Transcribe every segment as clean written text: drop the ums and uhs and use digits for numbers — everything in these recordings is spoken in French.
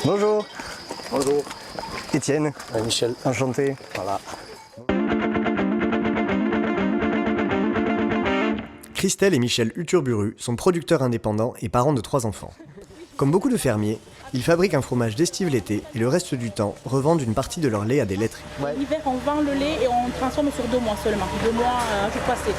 Bonjour. Bonjour. Étienne. Michel. Enchanté. Voilà. Christelle et Michel Uturburu sont producteurs indépendants et parents de 3 enfants. Comme beaucoup de fermiers, ils fabriquent un fromage d'estive l'été et le reste du temps revendent une partie de leur lait à des laiteries. Ouais. L'hiver, on vend le lait et on transforme sur 2 mois seulement. 2 mois, jour passé.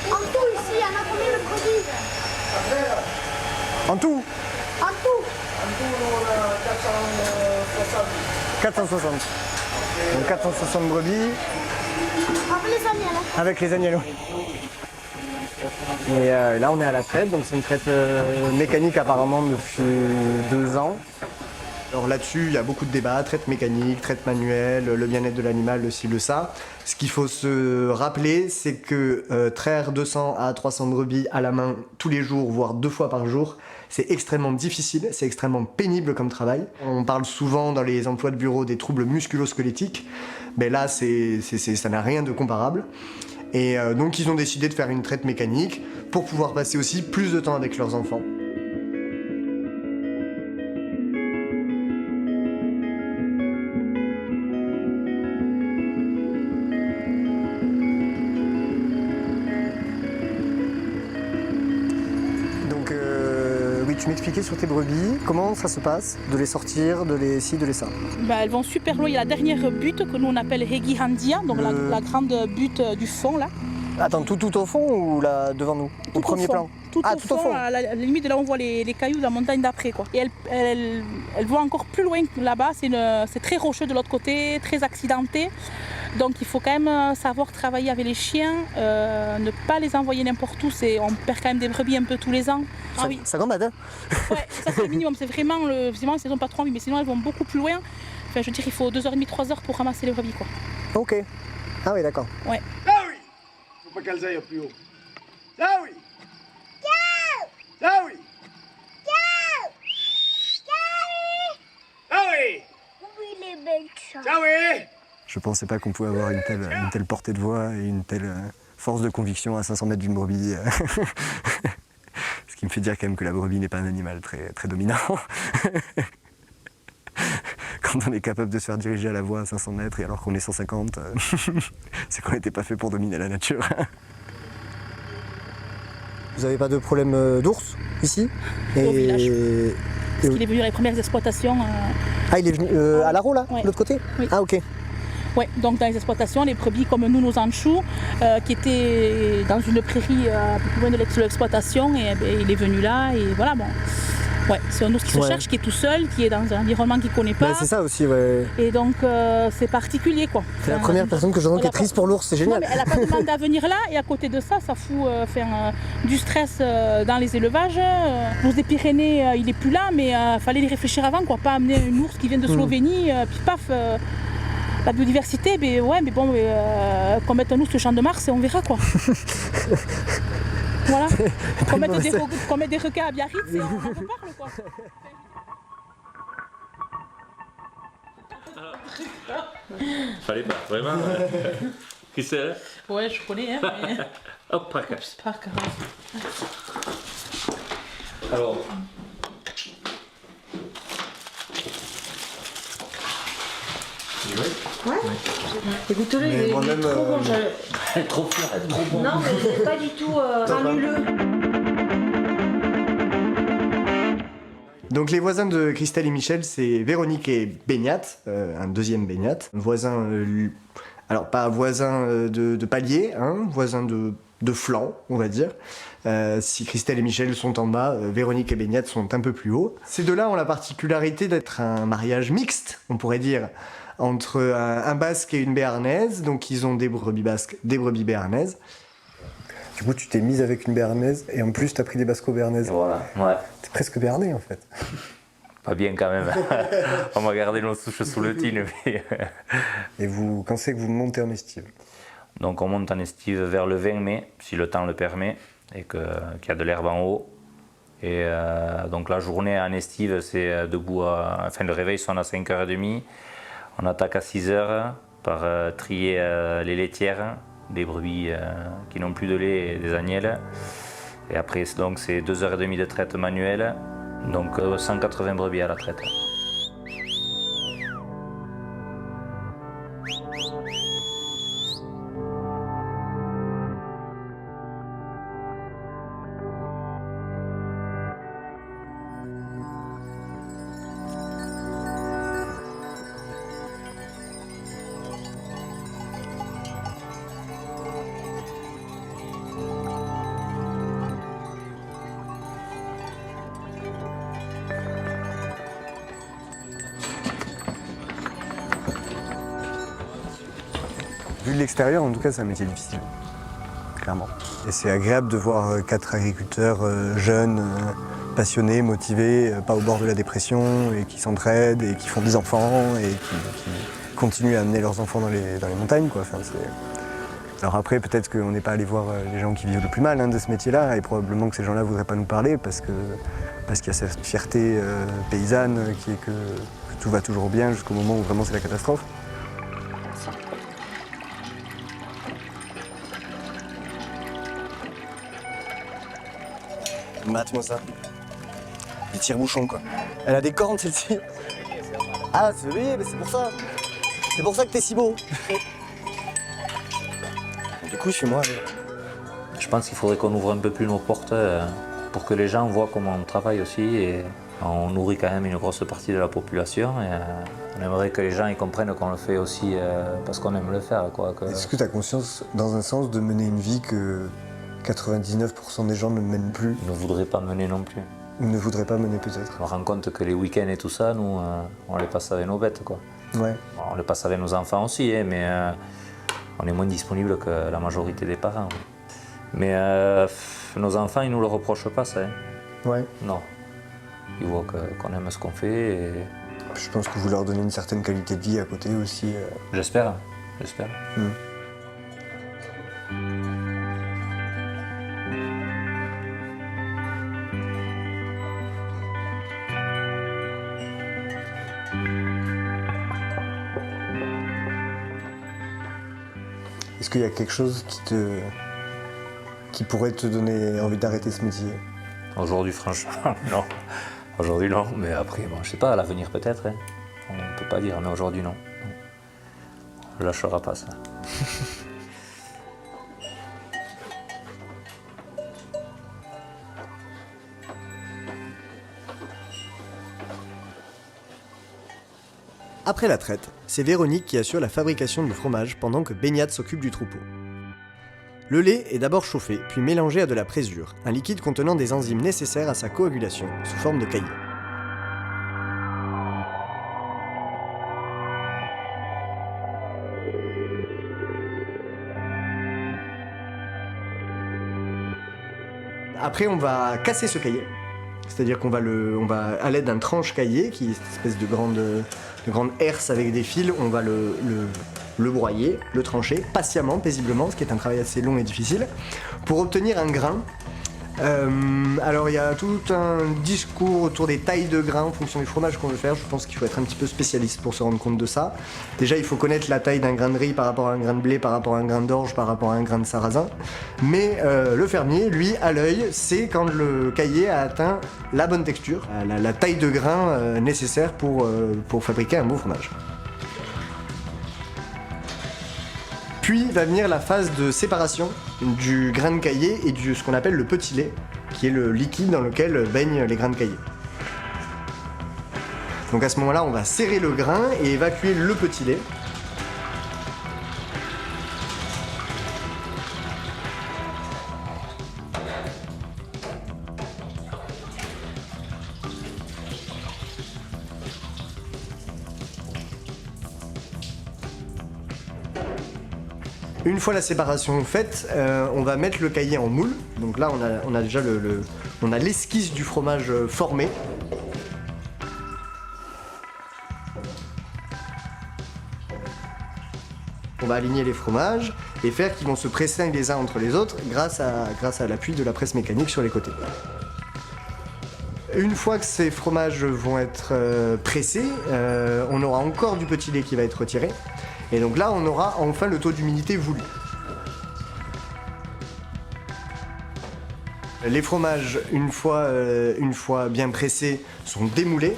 En tout ici, il y en a combien de produits? En tout En tout. En tout, on a 460. 460. Donc 460 brebis. Avec les agnelles. Avec les agnelles, oui. Et là, on est à la traite, donc c'est une traite mécanique apparemment depuis 2 ans. Alors là-dessus, il y a beaucoup de débats, traite mécanique, traite manuelle, le bien-être de l'animal, le ci, le ça. Ce qu'il faut se rappeler, c'est que traire 200 à 300 brebis à la main tous les jours, voire 2 fois par jour, c'est extrêmement difficile, c'est extrêmement pénible comme travail. On parle souvent dans les emplois de bureau des troubles musculo-squelettiques, mais là, ça n'a rien de comparable. Et donc ils ont décidé de faire une traite mécanique pour pouvoir passer aussi plus de temps avec leurs enfants. Donc oui, tu m'expliquais sur tes brebis, comment ça se passe de les sortir, de les ci, de les ça? Elles vont super loin. Il y a la dernière butte que nous on appelle Hegi Handia, donc la grande butte du fond là. Attends, tout au fond ou là devant nous? Au premier plan? Tout au fond, à la limite de là où on voit les cailloux de la montagne d'après, quoi. Et elles vont encore plus loin là-bas, c'est très rocheux de l'autre côté, très accidenté. Donc il faut quand même savoir travailler avec les chiens, ne pas les envoyer n'importe où, on perd quand même des brebis un peu tous les ans. Ah oui. Ça gambade, hein? Ouais, ça c'est le minimum, c'est vraiment la saison pas trop envie, mais sinon elles vont beaucoup plus loin. Enfin, je veux dire, il faut 2h30, 3h pour ramasser les brebis, quoi. Ok. Ah oui, d'accord. Ouais. Ah oui! Faut pas qu'elles aillent plus haut. Ah oui! Ah oui! Ah oui! Oui, les belles ça. Ah oui! Je pensais pas qu'on pouvait avoir une telle portée de voix et une telle force de conviction à 500 mètres d'une brebis. Ce qui me fait dire quand même que la brebis n'est pas un animal très, très dominant. Quand on est capable de se faire diriger à la voix à 500 mètres et alors qu'on est 150, c'est qu'on n'était pas fait pour dominer la nature. Vous n'avez pas de problème d'ours ici? Au village. Parce qu'il est venu à les premières exploitations. Ah, il est venu à l'Aro là, ouais. de l'autre côté? Oui. Ah, ok. Ouais, donc dans les exploitations, les brebis comme nous, nos anchous, qui étaient dans une prairie un peu plus loin de l'exploitation, et il est venu là, et voilà, bon. Ouais, c'est un ours qui se cherche, qui est tout seul, qui est dans un environnement qu'il ne connaît pas. C'est ça aussi, ouais. Et donc c'est particulier, quoi. C'est la première personne que j'entends qui est triste pour l'ours, c'est génial. Non, mais elle n'a pas demandé à venir là, et à côté de ça, ça fout du stress dans les élevages. L'ours des Pyrénées, il n'est plus là, mais il fallait y réfléchir avant, quoi. Pas amener un ours qui vient de Slovénie, puis paf. La biodiversité, mais ouais, mais bon, qu'on mette un ours au champ de Mars et on verra, quoi. Voilà. Qu'on mette des requins à Biarritz et on en reparle, quoi. Fallait pas, vraiment. Christelle? Ouais, je connais, hein. Mais... Hop, par cas. J'espère que... Alors. Ouais. Écoute-le, il est trop bon. Trop fort, trop bon. Non, mais c'est pas du tout granuleux. Donc les voisins de Christelle et Michel, c'est Véronique et Beignat, un deuxième Beignat. Voisin, alors pas voisin de palier, hein, voisin de flanc, on va dire. Si Christelle et Michel sont en bas, Véronique et Beignat sont un peu plus haut. Ces deux-là ont la particularité d'être un mariage mixte, on pourrait dire, entre un basque et une béarnaise. Donc ils ont des brebis basques, des brebis béarnaises. Du coup, tu t'es mise avec une béarnaise et en plus, tu as pris des basco-béarnaises. Voilà, ouais. T'es presque béarnais en fait. Pas bien quand même. On va garder nos souches sous le tine. Mais... Et vous, quand c'est que vous montez en estive? Donc on monte en estive vers le 20 mai, si le temps le permet, et qu'il y a de l'herbe en haut. Et donc la journée en estive, c'est debout, enfin le réveil sonne à 5h30. On attaque à 6h. par trier les laitières, des brebis qui n'ont plus de lait et des agnelles. Et après, donc, c'est 2h30 de traite manuelle, donc 180 brebis à la traite. Vu de l'extérieur, en tout cas, c'est un métier difficile, clairement. Et c'est agréable de voir 4 agriculteurs jeunes, passionnés, motivés, pas au bord de la dépression, et qui s'entraident, et qui font des enfants, et qui continuent à amener leurs enfants dans les montagnes, quoi. Enfin, alors après, peut-être qu'on n'est pas allé voir les gens qui vivent le plus mal de ce métier-là, et probablement que ces gens-là ne voudraient pas nous parler, parce qu'il y a cette fierté paysanne qui est que tout va toujours bien jusqu'au moment où vraiment c'est la catastrophe. Mate-moi ça. Des tire-bouchons, quoi. Elle a des cornes, celle-ci. Ah, oui, mais c'est pour ça. C'est pour ça que t'es si beau. Du coup, suis-moi. Je pense qu'il faudrait qu'on ouvre un peu plus nos portes pour que les gens voient comment on travaille aussi. Et on nourrit quand même une grosse partie de la population. Et on aimerait que les gens ils comprennent qu'on le fait aussi parce qu'on aime le faire, quoi. Est-ce que tu as conscience, dans un sens, de mener une vie que 99% des gens ne mènent plus? Ils ne voudraient pas mener non plus. Ils ne voudraient pas mener peut-être. On rend compte que les week-ends et tout ça, nous, on les passe avec nos bêtes, quoi. Ouais. On les passe avec nos enfants aussi, mais on est moins disponible que la majorité des parents. Mais nos enfants, ils ne nous le reprochent pas, ça. Ouais. Non. Ils voient qu'on aime ce qu'on fait. Et... Je pense que vous leur donnez une certaine qualité de vie à côté aussi. J'espère. Est-ce qu'il y a quelque chose qui pourrait te donner envie d'arrêter ce métier? Aujourd'hui, franchement, non. Aujourd'hui, non. Mais après, bon, je sais pas, à l'avenir peut-être. Hein. On ne peut pas dire, mais aujourd'hui, non. On ne lâchera pas ça. Après la traite, c'est Véronique qui assure la fabrication du fromage pendant que Baignade s'occupe du troupeau. Le lait est d'abord chauffé, puis mélangé à de la présure, un liquide contenant des enzymes nécessaires à sa coagulation, sous forme de cailloux. Après, on va casser ce caillé. C'est-à-dire qu'on va, à l'aide d'un tranche caillé, qui est cette espèce de grande herse avec des fils, on va le broyer, le trancher, patiemment, paisiblement, ce qui est un travail assez long et difficile, pour obtenir un grain. Alors il y a tout un discours autour des tailles de grains en fonction du fromage qu'on veut faire. Je pense qu'il faut être un petit peu spécialiste pour se rendre compte de ça. Déjà il faut connaître la taille d'un grain de riz par rapport à un grain de blé, par rapport à un grain d'orge, par rapport à un grain de sarrasin. Mais le fermier, lui, à l'œil, sait quand le caillé a atteint la bonne texture, la taille de grain nécessaire pour fabriquer un bon fromage. Puis va venir la phase de séparation du grain de caillé et de ce qu'on appelle le petit lait, qui est le liquide dans lequel baignent les grains de caillé. Donc à ce moment-là, on va serrer le grain et évacuer le petit lait. Une fois la séparation faite, on va mettre le caillé en moule. Donc là, on a déjà l'esquisse du fromage formé. On va aligner les fromages et faire qu'ils vont se presser les uns entre les autres grâce à l'appui de la presse mécanique sur les côtés. Une fois que ces fromages vont être pressés, on aura encore du petit lait qui va être retiré. Et donc là, on aura enfin le taux d'humidité voulu. Les fromages, une fois bien pressés, sont démoulés.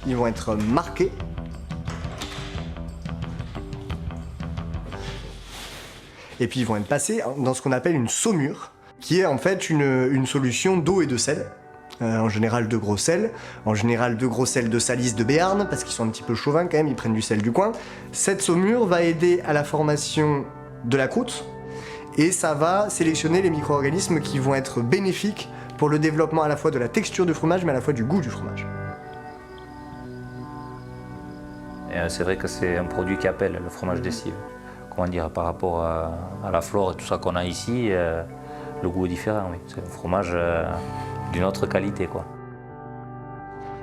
Ils vont être marqués. Et puis ils vont être passés dans ce qu'on appelle une saumure, qui est en fait une solution d'eau et de sel. En général de gros sel, de Salis de Béarn, parce qu'ils sont un petit peu chauvins quand même, ils prennent du sel du coin. Cette saumure va aider à la formation de la croûte, et ça va sélectionner les micro-organismes qui vont être bénéfiques pour le développement à la fois de la texture du fromage, mais à la fois du goût du fromage. Et c'est vrai que c'est un produit qui appelle le fromage d'Essive. Comment dire, par rapport à la flore et tout ça qu'on a ici, le goût est différent, oui. C'est un fromage d'une autre qualité, quoi.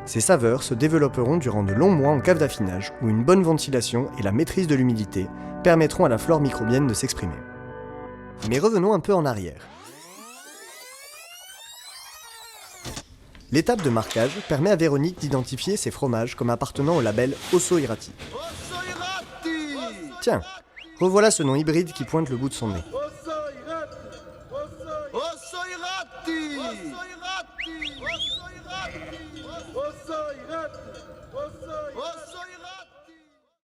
Ces saveurs se développeront durant de longs mois en cave d'affinage, où une bonne ventilation et la maîtrise de l'humidité permettront à la flore microbienne de s'exprimer. Mais revenons un peu en arrière. L'étape de marquage permet à Véronique d'identifier ces fromages comme appartenant au label Osso Irati. Tiens, revoilà ce nom hybride qui pointe le bout de son nez.